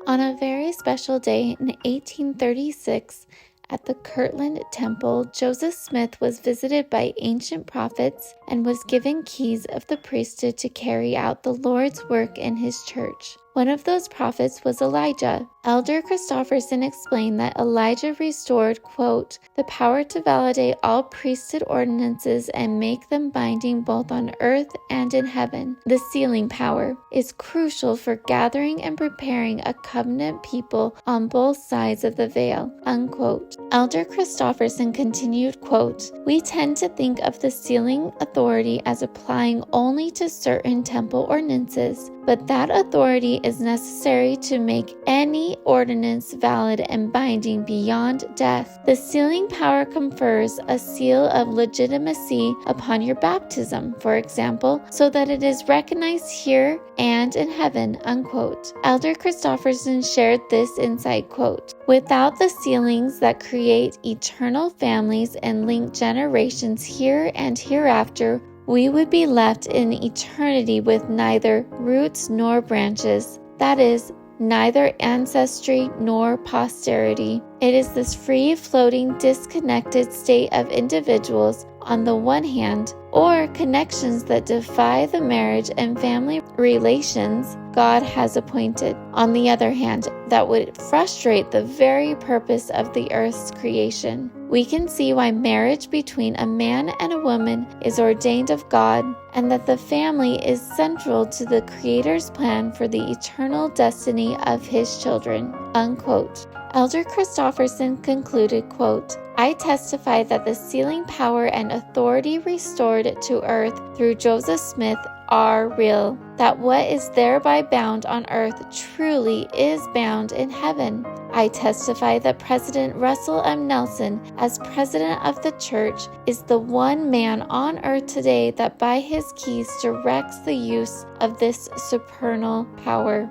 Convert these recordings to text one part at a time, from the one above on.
On a very special day in 1836, at the Kirtland Temple, Joseph Smith was visited by ancient prophets and was given keys of the priesthood to carry out the Lord's work in his church. One of those prophets was Elijah. Elder Christofferson explained that Elijah restored, quote, the power to validate all priesthood ordinances and make them binding both on earth and in heaven. The sealing power is crucial for gathering and preparing a covenant people on both sides of the veil, unquote. Elder Christofferson continued, quote, we tend to think of the sealing authority as applying only to certain temple ordinances, but that authority is necessary to make any ordinance valid and binding beyond death. The sealing power confers a seal of legitimacy upon your baptism, for example, so that it is recognized here and in heaven, unquote. Elder Christofferson shared this insight, quote, without the sealings that create eternal families and link generations here and hereafter, we would be left in eternity with neither roots nor branches, that is, neither ancestry nor posterity. It is this free-floating, disconnected state of individuals on the one hand, or connections that defy the marriage and family relations God has appointed, on the other hand, that would frustrate the very purpose of the earth's creation. We can see why marriage between a man and a woman is ordained of God, and that the family is central to the Creator's plan for the eternal destiny of His children, unquote. Elder Christofferson concluded, quote, I testify that the sealing power and authority restored to earth through Joseph Smith are real, that what is thereby bound on earth truly is bound in heaven. I testify that President Russell M. Nelson, as president of the church, is the one man on earth today that by his keys directs the use of this supernal power.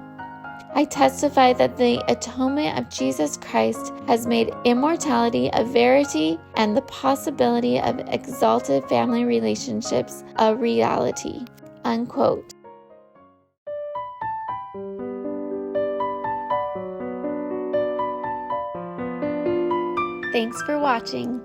I testify that the atonement of Jesus Christ has made immortality a verity and the possibility of exalted family relationships a reality, unquote. Thanks for watching.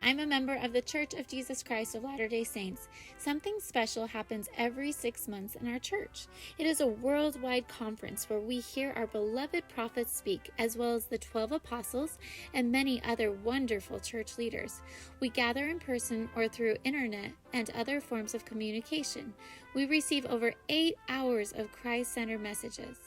I'm a member of the Church of Jesus Christ of Latter-day Saints. Something special happens every 6 months in our church. It is a worldwide conference where we hear our beloved prophets speak, as well as the 12 apostles and many other wonderful church leaders. We gather in person or through internet and other forms of communication. We receive over 8 hours of Christ-centered messages.